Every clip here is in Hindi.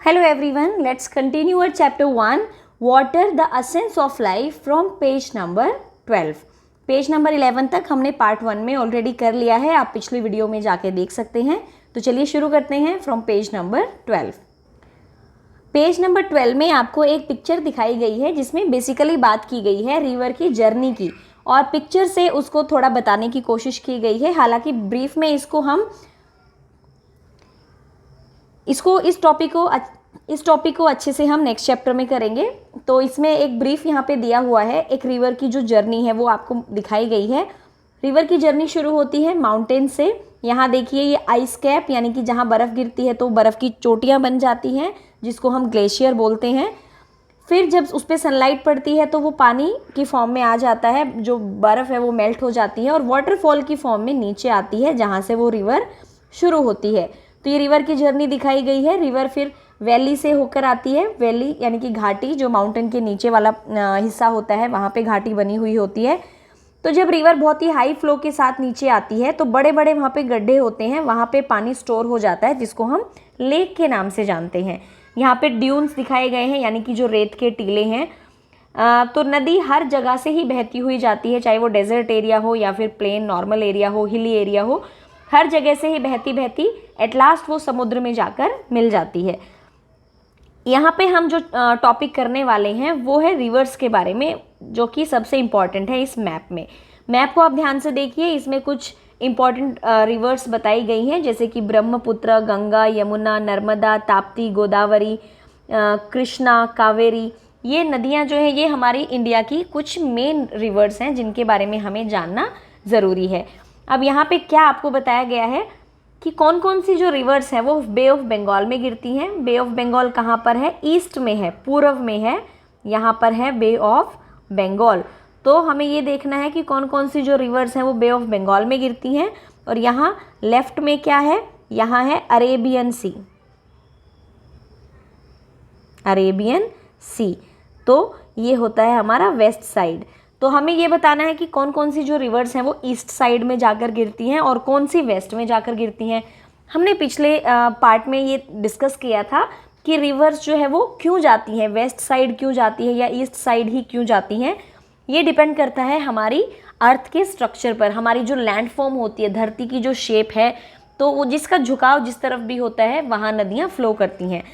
Hello everyone, let's continue our chapter 1 Water the Essence of Life from page number 12. Page number 11 तक हमने पार्ट 1 में ऑलरेडी कर लिया है, आप पिछली वीडियो में जाके देख सकते हैं। तो चलिए शुरू करते हैं from page number 12। Page number 12 में आपको एक पिक्चर दिखाई गई है जिसमें बेसिकली बात की गई है रिवर की जर्नी की, और पिक्चर से उसको थोड़ा बताने की कोशिश की गई है। हालांकि ब्रीफ में इस टॉपिक को अच्छे से हम नेक्स्ट चैप्टर में करेंगे। तो इसमें एक ब्रीफ यहाँ पे दिया हुआ है, एक रिवर की जो जर्नी है वो आपको दिखाई गई है। रिवर की जर्नी शुरू होती है माउंटेन से। यहाँ देखिए ये आइस कैप यानी कि जहाँ बर्फ़ गिरती है तो बर्फ़ की चोटियाँ बन जाती हैं जिसको हम ग्लेशियर बोलते हैं। फिर जब उस पर सनलाइट पड़ती है तो वो पानी की फॉर्म में आ जाता है, जो बर्फ़ है वो मेल्ट हो जाती है और वाटरफॉल की फॉर्म में नीचे आती है जहाँ से वो रिवर शुरू होती है। तो ये रिवर की जर्नी दिखाई गई है। रिवर फिर वैली से होकर आती है, वैली यानी कि घाटी, जो माउंटेन के नीचे वाला हिस्सा होता है वहाँ पे घाटी बनी हुई होती है। तो जब रिवर बहुत ही हाई फ्लो के साथ नीचे आती है तो बड़े बड़े वहाँ पे गड्ढे होते हैं, वहाँ पे पानी स्टोर हो जाता है जिसको हम लेक के नाम से जानते हैं। यहाँ पे ड्यून्स दिखाए गए हैं यानी कि जो रेत के टीले हैं। तो नदी हर जगह से ही बहती हुई जाती है, चाहे वो डेजर्ट एरिया हो या फिर प्लेन नॉर्मल एरिया हो, हिली एरिया हो, हर जगह से ही बहती बहती एट लास्ट वो समुद्र में जाकर मिल जाती है। यहाँ पे हम जो टॉपिक करने वाले हैं वो है रिवर्स के बारे में, जो कि सबसे इम्पॉर्टेंट है इस मैप में। मैप को आप ध्यान से देखिए, इसमें कुछ इम्पॉर्टेंट रिवर्स बताई गई हैं जैसे कि ब्रह्मपुत्र, गंगा, यमुना, नर्मदा, ताप्ती, गोदावरी, कृष्णा, कावेरी। ये नदियाँ जो है ये हमारी इंडिया की कुछ मेन रिवर्स हैं जिनके बारे में हमें जानना ज़रूरी है। अब यहाँ पे क्या आपको बताया गया है कि कौन कौन सी जो रिवर्स हैं वो बे ऑफ बंगाल में गिरती हैं। बे ऑफ बंगाल कहाँ पर है? ईस्ट में है, पूर्व में है, यहाँ पर है बे ऑफ बंगाल। तो हमें ये देखना है कि कौन कौन सी जो रिवर्स हैं वो बे ऑफ बंगाल में गिरती हैं। और यहाँ लेफ्ट में क्या है? यहाँ है अरेबियन सी, अरेबियन सी। तो ये होता है हमारा वेस्ट साइड। तो हमें ये बताना है कि कौन कौन सी जो रिवर्स हैं वो ईस्ट साइड में जाकर गिरती हैं और कौन सी वेस्ट में जाकर गिरती हैं। हमने पिछले पार्ट में ये डिस्कस किया था कि रिवर्स जो है वो क्यों जाती हैं, वेस्ट साइड क्यों जाती है या ईस्ट साइड ही क्यों जाती हैं। ये डिपेंड करता है हमारी अर्थ के स्ट्रक्चर पर, हमारी जो लैंड फॉर्म होती है, धरती की जो शेप है, तो वो जिसका झुकाव जिस तरफ भी होता है वहाँ नदियाँ फ्लो करती हैं।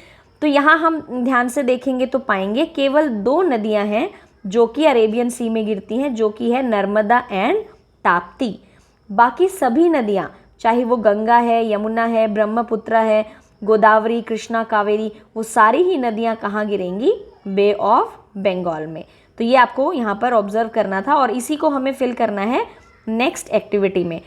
तो यहाँ हम ध्यान से देखेंगे तो पाएंगे केवल 2 नदियाँ हैं जो कि अरेबियन सी में गिरती हैं, जो कि है नर्मदा एंड ताप्ती। बाकी सभी नदियाँ, चाहे वो गंगा है, यमुना है, ब्रह्मपुत्र है, गोदावरी, कृष्णा, कावेरी, वो सारी ही नदियाँ कहाँ गिरेंगी? बे ऑफ बंगाल में। तो ये आपको यहाँ पर ऑब्जर्व करना था और इसी को हमें फिल करना है नेक्स्ट एक्टिविटी में।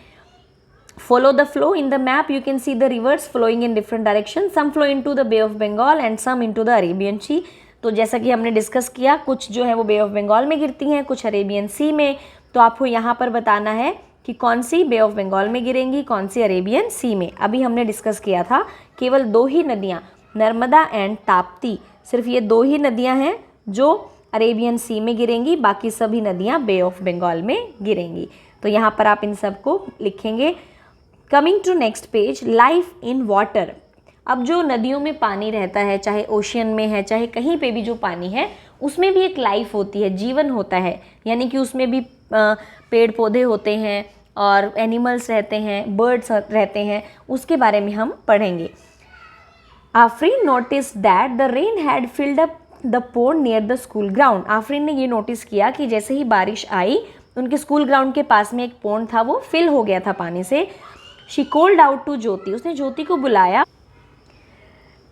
Follow the flow in the map. You can see the rivers flowing in different directions. Some flow into the Bay of Bengal and some into the Arabian Sea. तो जैसा कि हमने डिस्कस किया, कुछ जो है वो बे ऑफ बंगाल में गिरती हैं, कुछ अरेबियन सी में। तो आपको यहाँ पर बताना है कि कौन सी बे ऑफ बंगाल में गिरेंगी, कौन सी अरेबियन सी में। अभी हमने डिस्कस किया था केवल 2 ही नदियाँ, नर्मदा एंड ताप्ती, सिर्फ ये 2 ही नदियाँ हैं जो अरेबियन सी में गिरेंगी, बाकी सभी नदियाँ बे ऑफ बंगाल में गिरेंगी। तो यहाँ पर आप इन सबको लिखेंगे। Coming to next page, life in water. अब जो नदियों में पानी रहता है, चाहे ओशियन में है चाहे कहीं पे भी जो पानी है, उसमें भी एक लाइफ होती है, जीवन होता है, यानी कि उसमें भी पेड़ पौधे होते हैं और एनिमल्स रहते हैं, बर्ड्स रहते हैं, उसके बारे में हम पढ़ेंगे। Afreen notice that the rain had filled up the pond near the school ground. Afreen ने ये नोटिस किया कि जैसे ही बारिश आई उनके स्कूल ग्राउंड के पास में एक पोंड था, वो फिल हो गया था पानी से। शी कॉल्ड आउट टू ज्योति, उसने ज्योति को बुलाया।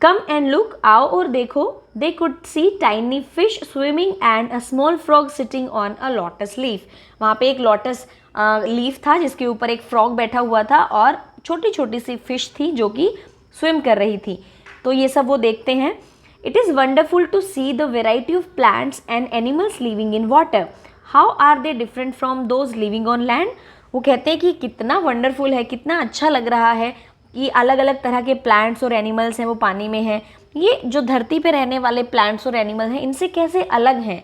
कम एंड लुक, आओ और देखो। They could see tiny fish swimming and a small frog sitting on a lotus leaf. वहाँ पे एक लोटस लीफ था जिसके ऊपर एक फ्रॉग बैठा हुआ था और छोटी छोटी सी फिश थी जो कि स्विम कर रही थी। तो ये सब वो देखते हैं। It is wonderful to see the variety of plants and animals living in water. How are they different from those living on land. वो कहते हैं कि कितना वंडरफुल है, कितना अच्छा लग रहा है कि अलग अलग तरह के प्लांट्स और एनिमल्स हैं वो पानी में हैं। ये जो धरती पे रहने वाले प्लांट्स और एनिमल हैं इनसे कैसे अलग हैं।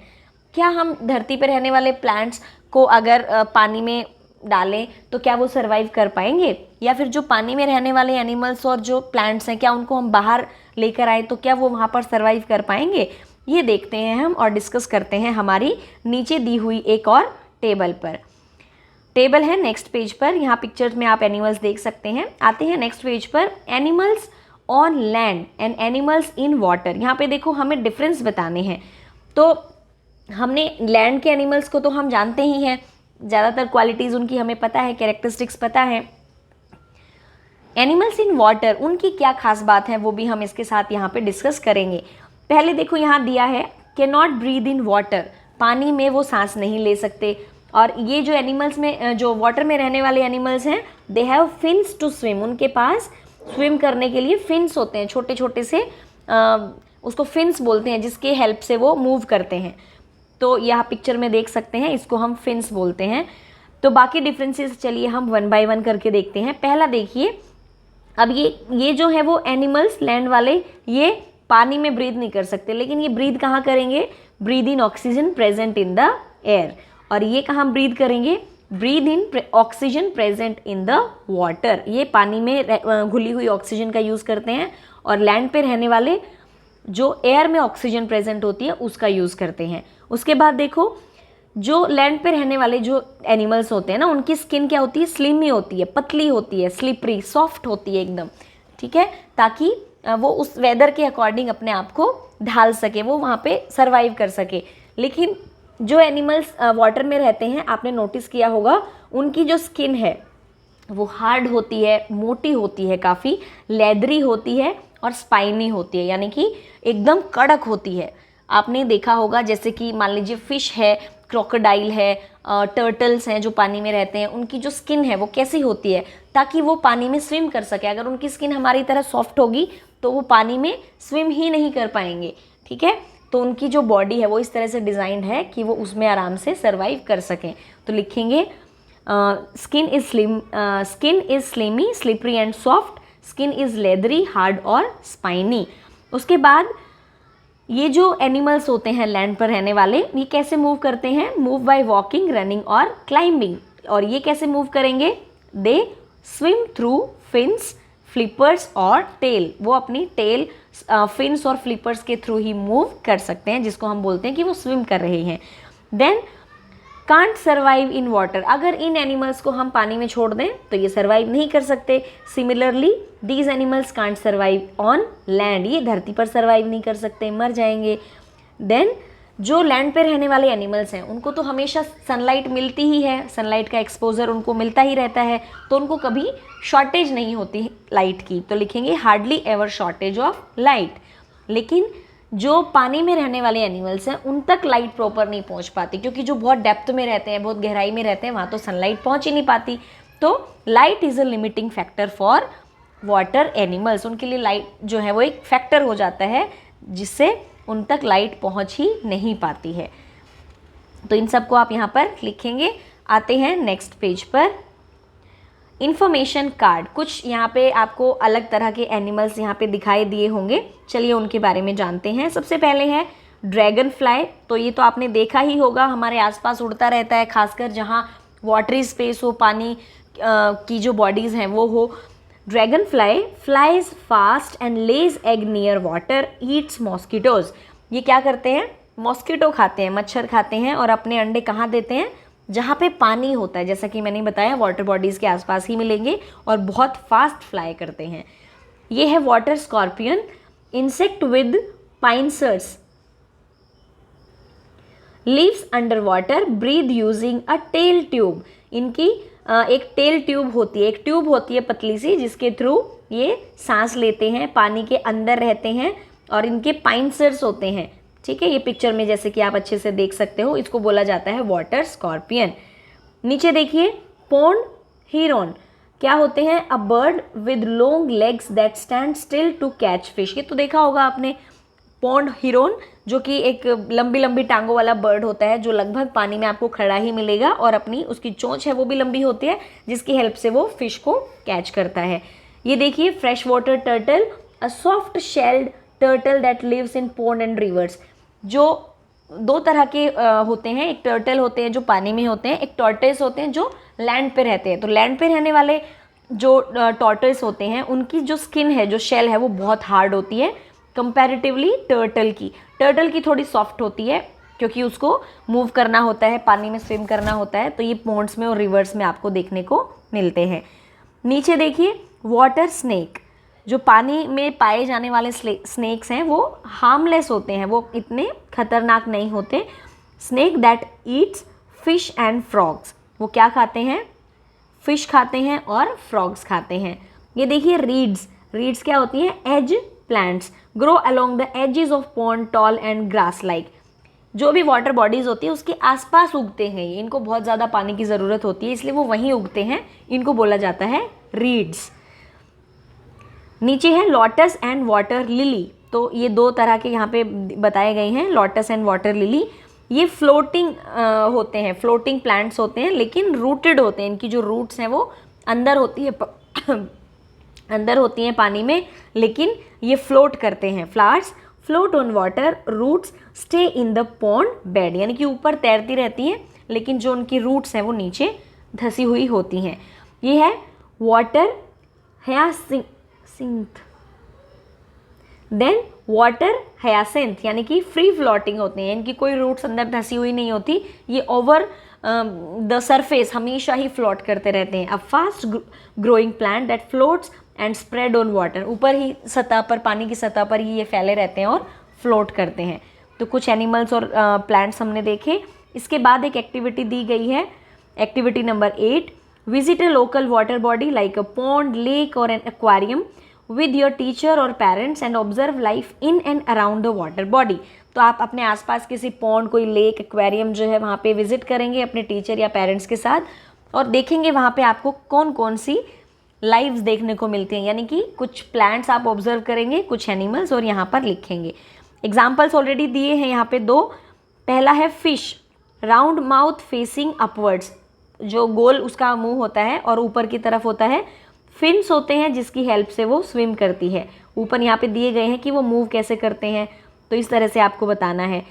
क्या हम धरती पे रहने वाले प्लांट्स को अगर पानी में डालें तो क्या वो सर्वाइव कर पाएंगे, या फिर जो पानी में रहने वाले एनिमल्स और जो प्लांट्स हैं क्या उनको हम बाहर लेकर आए तो क्या वो वहाँ पर सर्वाइव कर पाएंगे, ये देखते हैं हम और डिस्कस करते हैं हमारी नीचे दी हुई एक और टेबल पर। टेबल है नेक्स्ट पेज पर, यहाँ पिक्चर्स में आप एनिमल्स देख सकते हैं। आते हैं नेक्स्ट पेज पर, animals on land and animals in water. यहाँ पे देखो हमें डिफरेंस बताने हैं। तो हमने लैंड के एनिमल्स को तो हम जानते ही हैं, ज़्यादातर क्वालिटीज़ उनकी हमें पता है, कैरेक्टरिस्टिक्स पता है। एनिमल्स इन वाटर, उनकी क्या खास बात है वो भी हम इसके साथ यहाँ पे डिस्कस करेंगे। पहले देखो यहाँ दिया है can not breathe in water, पानी में वो सांस नहीं ले सकते। और ये जो एनिमल्स में, जो वाटर में रहने वाले एनिमल्स हैं, they have fins to swim, उनके पास स्विम करने के लिए फिन्स होते हैं, छोटे छोटे से, उसको फिन्स बोलते हैं, जिसके हेल्प से वो मूव करते हैं। तो यहाँ पिक्चर में देख सकते हैं, इसको हम फिन्स बोलते हैं। तो बाकी डिफरेंसेस चलिए हम वन बाय वन करके देखते हैं। पहला देखिए, अब ये जो है वो एनिमल्स लैंड वाले, ये पानी में ब्रीद नहीं कर सकते, लेकिन ये ब्रीद कहाँ करेंगे, breathe in oxygen present in the air. और ये कहाँ ब्रीद करेंगे, breathe in oxygen present in the water, ये पानी में घुली हुई ऑक्सीजन का यूज़ करते हैं। और लैंड पे रहने वाले जो एयर में ऑक्सीजन प्रेजेंट होती है उसका यूज़ करते हैं। उसके बाद देखो, जो लैंड पे रहने वाले जो एनिमल्स होते हैं ना, उनकी स्किन क्या होती है, स्लिमी होती है, पतली होती है, स्लिपरी, सॉफ्ट होती है एकदम, ठीक है, ताकि वो उस वेदर के अकॉर्डिंग अपने आप को ढाल सके, वो वहाँ पे सर्वाइव कर सके। लेकिन जो एनिमल्स वाटर में रहते हैं, आपने नोटिस किया होगा, उनकी जो स्किन है वो हार्ड होती है, मोटी होती है, काफ़ी लेदरी होती है और स्पाइनी होती है, यानी कि एकदम कड़क होती है। आपने देखा होगा, जैसे कि मान लीजिए फिश है, क्रोकोडाइल है, टर्टल्स हैं जो पानी में रहते हैं, उनकी जो स्किन है वो कैसी होती है, ताकि वो पानी में स्विम कर सके। अगर उनकी स्किन हमारी तरह सॉफ्ट होगी तो वो पानी में स्विम ही नहीं कर पाएंगे, ठीक है। तो उनकी जो बॉडी है वो इस तरह से डिज़ाइंड है कि वो उसमें आराम से सर्वाइव कर सकें। तो लिखेंगे skin is slimy, slippery and soft, skin is leathery, hard और स्पाइनी। उसके बाद ये जो एनिमल्स होते हैं लैंड पर रहने वाले, ये कैसे मूव करते हैं, मूव बाय वॉकिंग, रनिंग और क्लाइंबिंग। और ये कैसे मूव करेंगे, दे स्विम थ्रू फिन्स, फ्लिपर्स और टेल, वो अपनी टेल फिन्स और फ्लिपर्स के थ्रू ही मूव कर सकते हैं, जिसको हम बोलते हैं कि वो स्विम कर रहे हैं। Then can't survive in water, अगर इन एनिमल्स को हम पानी में छोड़ दें तो ये सर्वाइव नहीं कर सकते। Similarly these animals can't survive on land, ये धरती पर सर्वाइव नहीं कर सकते, मर जाएंगे। देन जो लैंड पे रहने वाले एनिमल्स हैं उनको तो हमेशा सनलाइट मिलती ही है, सनलाइट का एक्सपोजर उनको मिलता ही रहता है, तो उनको कभी शॉर्टेज नहीं होती लाइट की। तो लिखेंगे hardly ever shortage of light. लेकिन जो पानी में रहने वाले एनिमल्स हैं उन तक लाइट प्रॉपर नहीं पहुंच पाती, क्योंकि जो बहुत डेप्थ में रहते हैं, बहुत गहराई में रहते हैं, वहाँ तो सनलाइट पहुंच ही नहीं पाती। तो light is a limiting factor for water animals, उनके लिए लाइट जो है वो एक फैक्टर हो जाता है, जिससे उन तक लाइट पहुंच ही नहीं पाती है। तो इन सबको आप यहाँ पर लिखेंगे। आते हैं नेक्स्ट पेज पर, इन्फॉर्मेशन कार्ड। कुछ यहाँ पे आपको अलग तरह के एनिमल्स यहाँ पे दिखाई दिए होंगे, चलिए उनके बारे में जानते हैं। सबसे पहले है ड्रैगन फ्लाई। तो ये तो आपने देखा ही होगा, हमारे आसपास उड़ता रहता है, खासकर जहाँ वाटरी स्पेस हो, पानी की जो बॉडीज़ हैं वो हो। Dragonfly flies fast and lays egg near water, eats mosquitoes. ये क्या करते हैं, मॉस्किटो खाते हैं, मच्छर खाते हैं, और अपने अंडे कहाँ देते हैं, जहाँ पे पानी होता है, जैसा कि मैंने बताया वाटर बॉडीज़ के आसपास ही मिलेंगे, और बहुत फास्ट फ्लाई करते हैं। ये है water scorpion, insect with pincers, lives under water, breathe using a tail tube. इनकी एक टेल ट्यूब होती है, एक ट्यूब होती है पतली सी, जिसके थ्रू ये सांस लेते हैं, पानी के अंदर रहते हैं, और इनके पाइंसर्स होते हैं, ठीक है। ये पिक्चर में जैसे कि आप अच्छे से देख सकते हो, इसको बोला जाता है वाटर स्कॉर्पियन। नीचे देखिए पॉन्ड हीरोन, क्या होते हैं, a bird with long legs that stand still to catch fish. ये तो देखा होगा आपने, पॉन्ड हीरोन जो कि एक लंबी लंबी टांगों वाला बर्ड होता है, जो लगभग पानी में आपको खड़ा ही मिलेगा, और अपनी उसकी चोंच है वो भी लंबी होती है, जिसकी हेल्प से वो फिश को कैच करता है। ये देखिए fresh water turtle, a soft shelled turtle that lives in pond and rivers. जो दो तरह के होते हैं, एक टर्टल होते हैं जो पानी में होते हैं, एक टॉर्टोइस होते हैं जो लैंड पे रहते हैं। तो लैंड पे रहने वाले जो टॉर्टोइस होते हैं उनकी जो स्किन है, जो शेल है, वो बहुत हार्ड होती है कंपैरेटिवली टर्टल की थोड़ी सॉफ्ट होती है, क्योंकि उसको मूव करना होता है, पानी में स्विम करना होता है। तो ये पॉन्ड्स में और रिवर्स में आपको देखने को मिलते हैं। नीचे देखिए वाटर स्नेक, जो पानी में पाए जाने वाले स्नेक्स हैं वो हार्मलेस होते हैं, वो इतने खतरनाक नहीं होते। Snake that eats fish and frogs, वो क्या खाते हैं? फिश खाते हैं और फ्रॉग्स खाते हैं। ये देखिए रीड्स क्या होती हैं? Edge plants, grow along the edges of pond, tall and grass like. जो भी वाटर बॉडीज होती है उसके आसपास उगते हैं ये, इनको बहुत ज़्यादा पानी की ज़रूरत होती है इसलिए वो वहीं उगते हैं, इनको बोला जाता है रीड्स। नीचे है लोटस एंड वाटर लिली, तो ये दो तरह के यहाँ पे बताए गए हैं, लोटस एंड वाटर लिली। ये फ्लोटिंग होते हैं, फ्लोटिंग प्लांट्स होते हैं, लेकिन रूटेड होते हैं, इनकी जो रूट्स हैं वो अंदर होती है अंदर होती हैं पानी में, लेकिन ये फ्लोट करते हैं। Flowers float on water, roots stay in the pond bed, यानी कि ऊपर तैरती रहती हैं लेकिन जो उनकी रूट्स हैं वो नीचे धसी हुई होती हैं। ये है water hyacinth, then water hyacinth यानी कि फ्री फ्लोटिंग होते हैं, इनकी कोई रूट्स अंदर धसी हुई नहीं होती, ये ओवर द सरफेस हमेशा ही फ्लोट करते रहते हैं। A fast growing plant that floats and spread on water, ऊपर ही सतह पर, पानी की सतह पर ही ये फैले रहते हैं और फ्लोट करते हैं। तो कुछ एनिमल्स और प्लांट्स हमने देखे। इसके बाद एक एक्टिविटी दी गई है, activity number 8, visit a local water body like a pond, lake और an aquarium with your teacher और parents and observe life in and around the water body. तो आप अपने आसपास किसी पॉन्ड, कोई लेक, एक्वेरियम जो है वहाँ पे विजिट करेंगे अपने टीचर या पेरेंट्स के साथ और देखेंगे वहाँ पे आपको कौन कौन सी लाइव्स देखने को मिलती हैं, यानी कि कुछ प्लांट्स आप ऑब्जर्व करेंगे, कुछ एनिमल्स, और यहाँ पर लिखेंगे। एग्जाम्पल्स ऑलरेडी दिए हैं यहाँ पे 2। पहला है fish, round mouth facing upwards, जो गोल उसका मुंह होता है और ऊपर की तरफ होता है। फिन्स होते हैं जिसकी हेल्प से वो स्विम करती है। ऊपर यहाँ पे दिए गए हैं कि वो मूव कैसे करते हैं, तो इस तरह से आपको बताना है।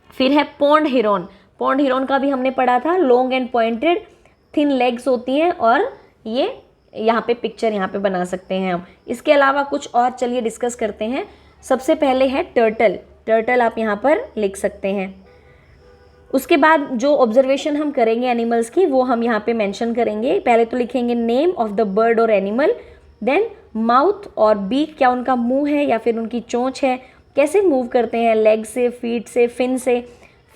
फिर है पॉन्ड हिरोन, पॉन्ड हिरोन का भी हमने पढ़ा था, long and pointed thin legs होती हैं और ये यहाँ पे पिक्चर यहाँ पे बना सकते हैं हम। इसके अलावा कुछ और चलिए डिस्कस करते हैं। सबसे पहले है टर्टल आप यहाँ पर लिख सकते हैं। उसके बाद जो ऑब्जर्वेशन हम करेंगे एनिमल्स की वो हम यहाँ पे मेंशन करेंगे। पहले तो लिखेंगे नेम ऑफ द बर्ड और एनिमल, देन माउथ और बीक, क्या उनका मुंह है या फिर उनकी चोंच है, कैसे मूव करते हैं, लेग से, फीट से, फिन से।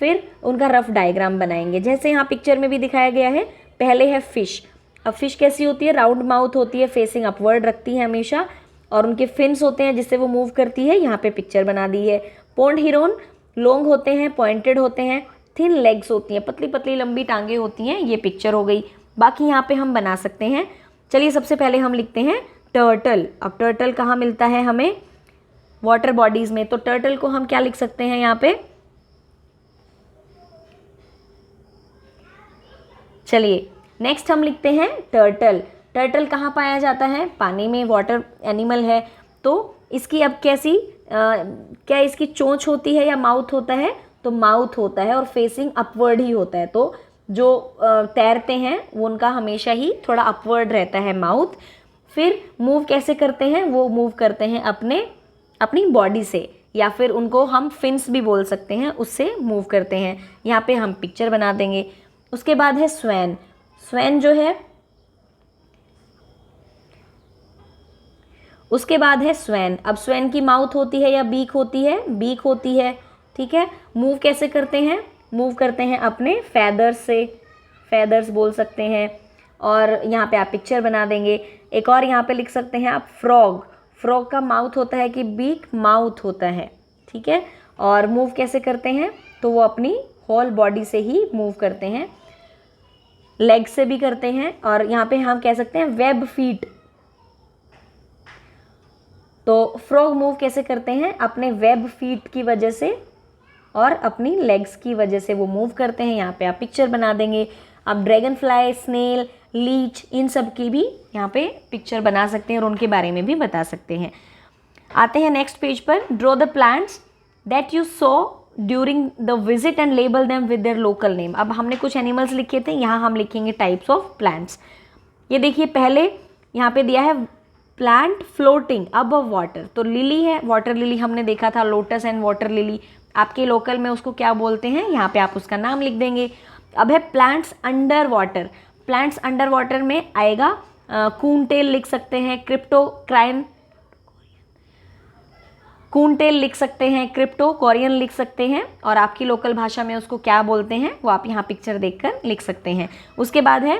फिर उनका रफ डायग्राम बनाएंगे जैसे यहाँ पिक्चर में भी दिखाया गया है। पहले है फिश, अब फिश कैसी होती है? राउंड माउथ होती है, फेसिंग अपवर्ड रखती है हमेशा, और उनके फिन्स होते हैं जिससे वो मूव करती है, यहाँ पे पिक्चर बना दी है। पॉन्ड हिरोन लॉन्ग होते हैं, पॉइंटेड होते हैं, थिन लेग्स होती हैं, पतली पतली लंबी टांगे होती हैं, ये पिक्चर हो गई। बाकी यहाँ पे हम बना सकते हैं। चलिए सबसे पहले हम लिखते हैं टर्टल। अब टर्टल कहाँ मिलता है हमें? वाटर बॉडीज में। तो टर्टल को हम क्या लिख सकते हैं यहाँ पे? चलिए नेक्स्ट हम लिखते हैं टर्टल कहाँ पाया जाता है? पानी में, वाटर एनिमल है। तो इसकी अब कैसी क्या इसकी चोंच होती है या माउथ होता है? तो माउथ होता है और फेसिंग अपवर्ड ही होता है। तो जो तैरते हैं वो उनका हमेशा ही थोड़ा अपवर्ड रहता है माउथ। फिर मूव कैसे करते हैं? वो मूव करते हैं अपनी बॉडी से, या फिर उनको हम फिन्स भी बोल सकते हैं, उससे मूव करते हैं। यहाँ पे हम पिक्चर बना देंगे। उसके बाद है स्वैन जो है, उसके बाद है स्वैन। अब स्वैन की माउथ होती है या बीक होती है? बीक होती है, ठीक है। मूव कैसे करते हैं? मूव करते हैं अपने फैदर्स से, फैदर्स बोल सकते हैं, और यहाँ पे आप पिक्चर बना देंगे। एक और यहाँ पे लिख सकते हैं आप फ्रॉग का माउथ होता है कि बीक? माउथ होता है, ठीक है। और मूव कैसे करते हैं? तो वो अपनी होल बॉडी से ही मूव करते हैं, लेग से भी करते हैं, और यहाँ पे हम कह सकते हैं वेब फीट। तो फ्रॉग मूव कैसे करते हैं? अपने वेब फीट की वजह से और अपनी लेग्स की वजह से वो मूव करते हैं। यहाँ पे आप पिक्चर बना देंगे। अब ड्रैगन फ्लाई, स्नेल, लीच, इन सब की भी यहाँ पे पिक्चर बना सकते हैं और उनके बारे में भी बता सकते हैं। आते हैं नेक्स्ट पेज पर। Draw the plants that you saw during the visit and label them with their local name. अब हमने कुछ एनिमल्स लिखे थे, यहाँ हम लिखेंगे टाइप्स ऑफ प्लांट्स। ये देखिए पहले यहाँ पे दिया है प्लांट फ्लोटिंग अबव वाटर, तो लिली है, वाटर लिली हमने देखा था, लोटस एंड वाटर लिली। आपके लोकल में उसको क्या बोलते हैं, यहाँ पे आप उसका नाम लिख देंगे। अब है plants under water, plants under water में आएगा कून टेल लिख सकते हैं, क्रिप्टोक्राइन कून टेल लिख सकते हैं, क्रिप्टो कोरियन लिख सकते हैं, और आपकी लोकल भाषा में उसको क्या बोलते हैं वो आप यहाँ पिक्चर देखकर लिख सकते हैं। उसके बाद है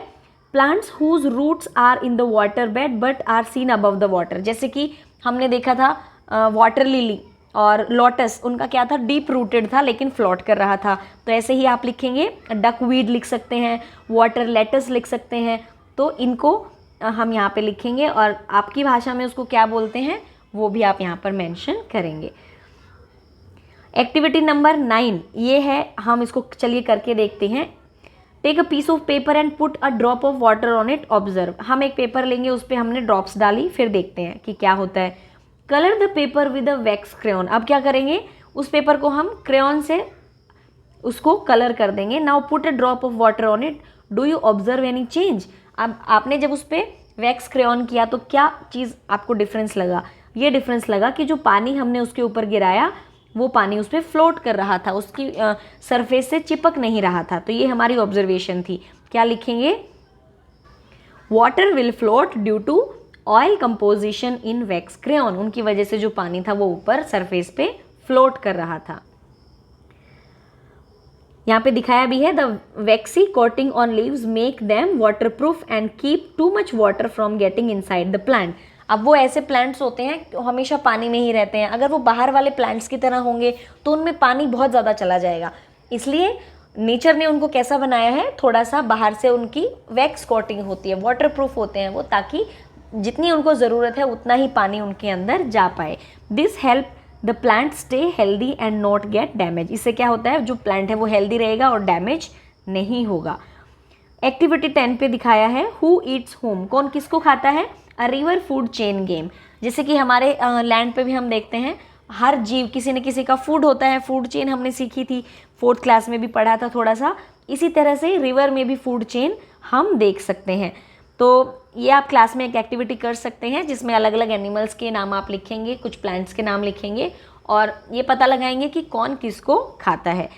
plants whose roots are in the water bed but are seen above the water, जैसे कि हमने देखा था वाटर लिली और लोटस, उनका क्या था, डीप रूटेड था लेकिन फ्लोट कर रहा था। तो ऐसे ही आप लिखेंगे, डकवीड लिख सकते हैं, वाटर लेटस लिख सकते हैं। तो इनको हम यहाँ पे लिखेंगे और आपकी भाषा में उसको क्या बोलते हैं वो भी आप यहाँ पर मेंशन करेंगे। एक्टिविटी नंबर 9 ये है, हम इसको चलिए करके देखते हैं। Take a piece of paper and put a drop of water on it, observe. हम एक पेपर लेंगे, उस पर हमने ड्रॉप्स डाली, फिर देखते हैं कि क्या होता है। Colour the paper with a wax crayon, अब क्या करेंगे, उस पेपर को हम क्रेयॉन से उसको कलर कर देंगे। Now put a drop of water on it, do you observe any change. अब आपने जब उस पर वैक्स क्रेयॉन किया तो क्या चीज़ आपको डिफरेंस लगा, ये डिफरेंस लगा कि जो पानी हमने उसके ऊपर गिराया वो पानी उस पर फ्लोट कर रहा था, उसकी सरफेस से चिपक नहीं रहा था। तो ये हमारी ऑब्जर्वेशन थी। क्या लिखेंगे, water will float due to oil composition in wax crayon, उनकी वजह से जो पानी था वो ऊपर सरफेस पे फ्लोट कर रहा था। यहाँ पे दिखाया भी है, the vaccine coating on leaves make them waterproof and keep too much water from getting inside the plant. अब वो ऐसे प्लांट्स होते हैं जो हमेशा पानी में ही रहते हैं, अगर वो बाहर वाले प्लांट्स की तरह होंगे तो उनमें पानी बहुत ज़्यादा चला जाएगा। इसलिए नेचर ने उनको कैसा बनाया है, थोड़ा सा बाहर से उनकी वैक्स कोटिंग होती है, वाटरप्रूफ होते हैं वो, ताकि जितनी उनको ज़रूरत है उतना ही पानी उनके अंदर जा पाए। This help the plant stay healthy and not gate damage. इससे क्या होता है, जो प्लांट है वो हेल्दी रहेगा और डैमेज नहीं होगा। एक्टिविटी 10 पे दिखाया है, हु ईट्स होम, कौन किसको खाता है, a river food chain game. जैसे कि हमारे लैंड पे भी हम देखते हैं, हर जीव किसी न किसी का फूड होता है, फूड चेन हमने सीखी थी, 4th क्लास में भी पढ़ा था थोड़ा सा। इसी तरह से रिवर में भी फूड चेन हम देख सकते हैं। तो ये आप क्लास में एक एक्टिविटी कर सकते हैं जिसमें अलग अलग एनिमल्स के नाम आप लिखेंगे, कुछ प्लांट्स के नाम लिखेंगे और ये पता लगाएंगे कि कौन किसको खाता है।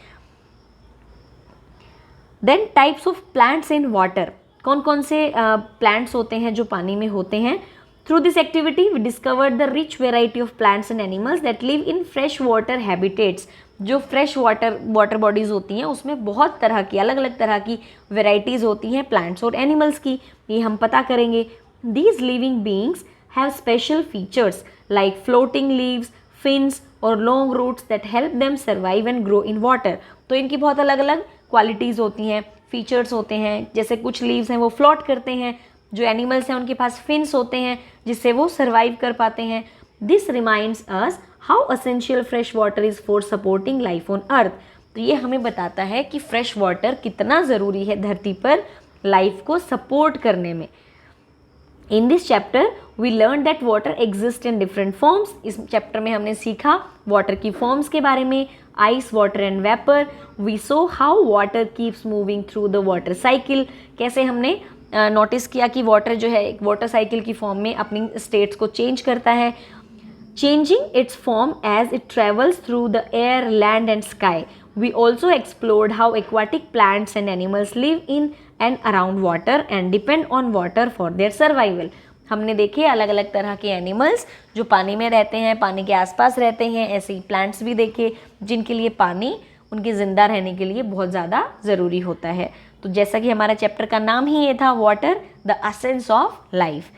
Then types of plants in water, कौन कौन से प्लांट्स होते हैं जो पानी में होते हैं। Through this activity we discovered the rich variety of plants and animals that live in fresh water habitats. जो फ्रेश वाटर बॉडीज़ होती हैं उसमें बहुत तरह की, अलग अलग तरह की वेराइटीज़ होती हैं प्लांट्स और एनिमल्स की, ये हम पता करेंगे। These living beings have special features like floating leaves, fins और long roots that help them survive and grow in water. तो इनकी बहुत अलग अलग क्वालिटीज़ होती हैं, फीचर्स होते हैं। जैसे कुछ लीव्स हैं वो फ्लोट करते हैं, जो एनिमल्स हैं उनके पास फिन्स होते हैं जिससे वो सर्वाइव कर पाते हैं। This reminds us how essential fresh water is for supporting life on earth. तो ये हमें बताता है कि फ्रेश वाटर कितना ज़रूरी है धरती पर लाइफ को सपोर्ट करने में। In this chapter we learn that water exist in different forms. इस चैप्टर में हमने सीखा वाटर की फॉर्म्स के बारे में, ice, water and vapour. We saw how water keeps moving through the water cycle, कैसे हमने नोटिस किया कि वाटर जो है एक वाटर साइकिल की फॉर्म में अपनी स्टेट्स को चेंज करता है, changing its form as it travels through the air, land and sky. We also explored how aquatic plants and animals live in and around water and depend on water for their survival. हमने देखे अलग अलग तरह के एनिमल्स जो पानी में रहते हैं, पानी के आसपास रहते हैं, ऐसे ही प्लांट्स भी देखे जिनके लिए पानी उनके ज़िंदा रहने के लिए बहुत ज़्यादा ज़रूरी होता है। तो जैसा कि हमारा चैप्टर का नाम ही ये था, water the essence of life.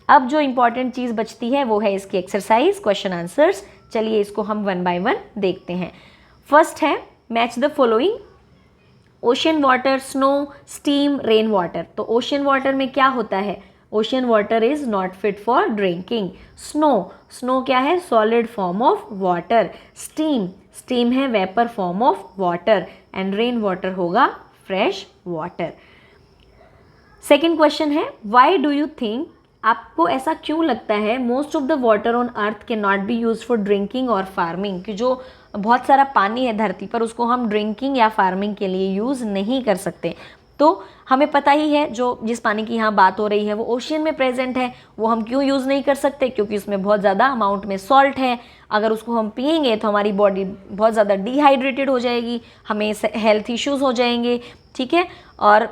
अब जो इम्पॉर्टेंट चीज़ बचती है वो है इसकी एक्सरसाइज, क्वेश्चन आंसर्स। चलिए इसको हम 1 बाय 1 देखते हैं। फर्स्ट है match the following, ocean water, snow, steam, rain water. तो ओशन वाटर में क्या होता है, ocean water is not fit for drinking. Snow क्या है, solid form of water. Steam है vapour form of water and rain water होगा फ्रेश वाटर। सेकेंड क्वेश्चन है, वाई डू यू थिंक आपको ऐसा क्यों लगता है most of the water on earth can not be use for drinking और फार्मिंग, कि जो बहुत सारा पानी है धरती पर उसको हम ड्रिंकिंग या फार्मिंग के लिए यूज़ नहीं कर सकते। तो हमें पता ही है जो जिस पानी की यहाँ बात हो रही है वो ओशियन में प्रेजेंट है, वो हम क्यों यूज़ नहीं कर सकते, क्योंकि उसमें बहुत ज़्यादा अमाउंट में सॉल्ट है। अगर उसको हम पिएंगे तो हमारी बॉडी बहुत ज़्यादा डिहाइड्रेटेड हो जाएगी, हमें हेल्थ इश्यूज़ हो जाएंगे, ठीक है। और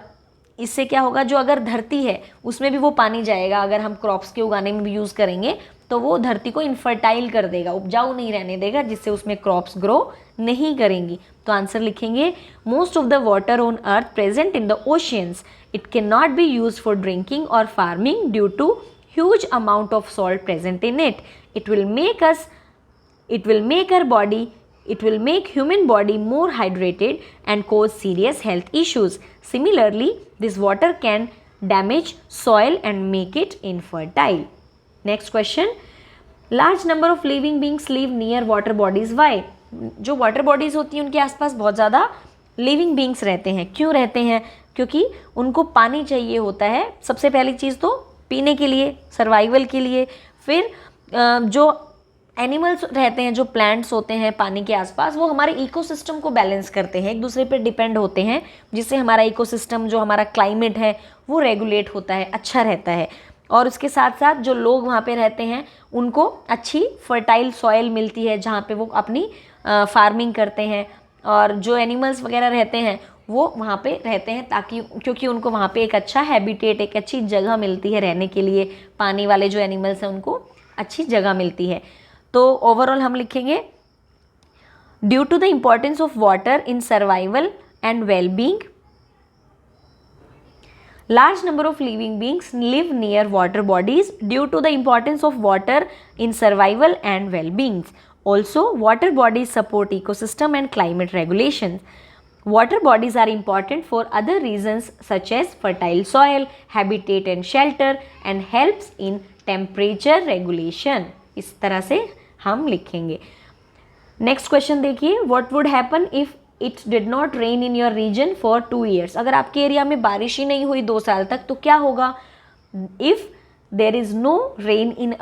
इससे क्या होगा, जो अगर धरती है उसमें भी वो पानी जाएगा, अगर हम क्रॉप्स के उगाने में भी यूज़ करेंगे तो वो धरती को इनफर्टाइल कर देगा, उपजाऊ नहीं रहने देगा, जिससे उसमें क्रॉप्स ग्रो नहीं करेंगी। तो आंसर लिखेंगे most of the water on earth present in the oceans, it can not be use for drinking और farming due to huge amount of salt present in it. It will make human body more hydrated and cause serious health issues. Similarly, this water can damage soil and make it infertile. Next question. Large number of living beings live near water bodies. Why? जो वाटर बॉडीज़ होती हैं उनके आसपास बहुत ज़्यादा लिविंग बींग्स रहते हैं। क्यों रहते हैं? क्योंकि उनको पानी चाहिए होता है, सबसे पहली चीज़ तो पीने के लिए, सर्वाइवल के लिए। फिर जो एनिमल्स रहते हैं, जो प्लांट्स होते हैं पानी के आसपास, वो हमारे इकोसिस्टम को बैलेंस करते हैं, एक दूसरे पर डिपेंड होते हैं, जिससे हमारा इकोसिस्टम, जो हमारा क्लाइमेट है वो रेगुलेट होता है, अच्छा रहता है। और उसके साथ साथ जो लोग वहाँ पे रहते हैं उनको अच्छी फर्टाइल सॉइल मिलती है जहाँ पे वो अपनी फार्मिंग करते हैं। और जो एनिमल्स वगैरह रहते हैं वो वहाँ पे रहते हैं ताकि, क्योंकि उनको वहाँ पे एक अच्छा हैबिटेट, एक अच्छी जगह मिलती है रहने के लिए। पानी वाले जो एनिमल्स हैं उनको अच्छी जगह मिलती है। तो ओवरऑल हम लिखेंगे due to the importance of water in survival and wellbeing, large number of living beings live near water bodies due to the importance of water in survival and well-being. Also, water bodies support ecosystem and climate regulation. Water bodies are important for other reasons such as fertile soil, habitat and shelter, and helps in temperature regulation. इस तरह से हम लिखेंगे। नेक्स्ट क्वेश्चन देखिए, what would happen if it did not rain in your region for 2 years? अगर आपके एरिया में बारिश ही नहीं हुई 2 साल तक तो क्या होगा? If there is no rain in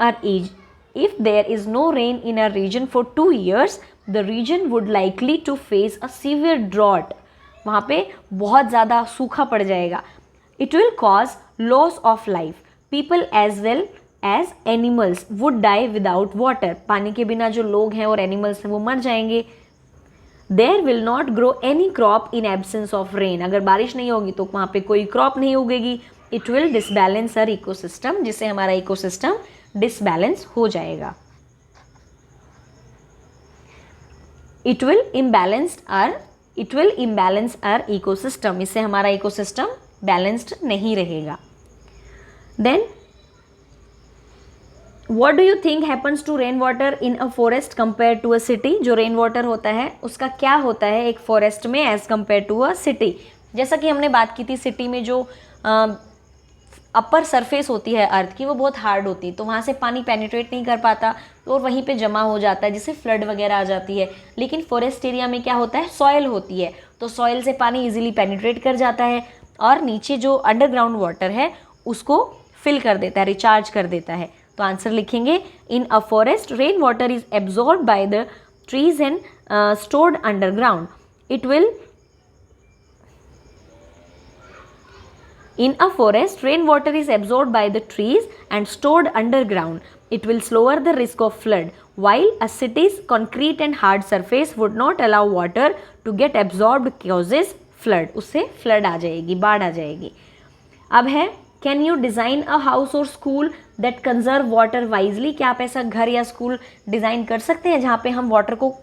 our region for 2 years, the region would likely to face a severe drought. वहाँ पे बहुत ज़्यादा सूखा पड़ जाएगा। It will cause loss of life, people as well as animals would die without water. पानी के बिना जो लोग हैं और एनिमल्स हैं वो मर जाएंगे। There will not grow any crop in absence of rain. अगर बारिश नहीं होगी तो वहाँ पे कोई क्रॉप नहीं उगेगी। It will disbalance our ecosystem, जिससे हमारा इकोसिस्टम डिसबैलेंस हो जाएगा। It will imbalance our ecosystem, इससे हमारा इकोसिस्टम बैलेंस्ड नहीं रहेगा। Then What do you think happens to rain water in a forest compared to a city? जो रेन वाटर होता है उसका क्या होता है एक फॉरेस्ट में as compared to a city? जैसा कि हमने बात की थी, सिटी में जो अपर सरफेस होती है अर्थ की वो बहुत हार्ड होती है, तो वहाँ से पानी पेनिट्रेट नहीं कर पाता और वहीं पे जमा हो जाता है, जिससे फ्लड वगैरह आ जाती है। लेकिन फॉरेस्ट एरिया में क्या होता है, सॉयल होती है, तो सॉयल से पानी इजीली पेनिट्रेट कर जाता है और नीचे जो अंडरग्राउंड वाटर है उसको फिल कर देता है, रिचार्ज कर देता है। तो आंसर लिखेंगे in a forest rain water is absorbed by the trees and stored underground. It will In a forest, rainwater is absorbed by the trees and stored underground. It will lower the risk of flood, while a city's concrete and hard surface would not allow water to get absorbed causes flood. उससे flood आ जाएगी, बाढ़ आ जाएगी। अब है can you design a house और school that conserve water wisely? क्या आप ऐसा घर या स्कूल डिज़ाइन कर सकते हैं जहाँ पे हम वाटर को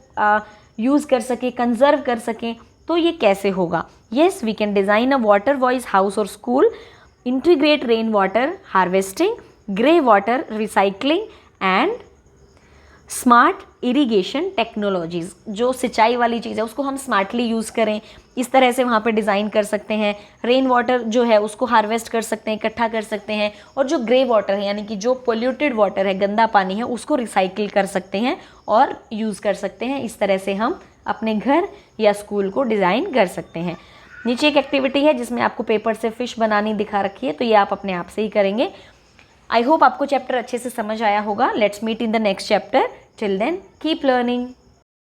यूज़ कर सकें, कंजर्व कर सकें? तो ये कैसे होगा? Yes, we can design a water wise house और school, integrate rain water harvesting, grey water recycling and smart irrigation technologies. जो सिंचाई वाली चीज़ है उसको हम स्मार्टली यूज़ करें, इस तरह से वहाँ पे डिज़ाइन कर सकते हैं। रेन वाटर जो है उसको हार्वेस्ट कर सकते हैं, इकट्ठा कर सकते हैं, और जो ग्रे वाटर है यानी कि जो पोल्यूटेड वाटर है, गंदा पानी है, उसको रिसाइकिल कर सकते हैं और यूज़ कर सकते हैं। इस तरह से हम अपने घर या स्कूल को डिज़ाइन कर सकते हैं। नीचे एक एक्टिविटी है जिसमें आपको पेपर से फिश बनानी दिखा रखी है, तो ये आप अपने आप से ही करेंगे। आई होप आपको चैप्टर अच्छे से समझ आया होगा. Let's meet in the next chapter. Till then keep learning.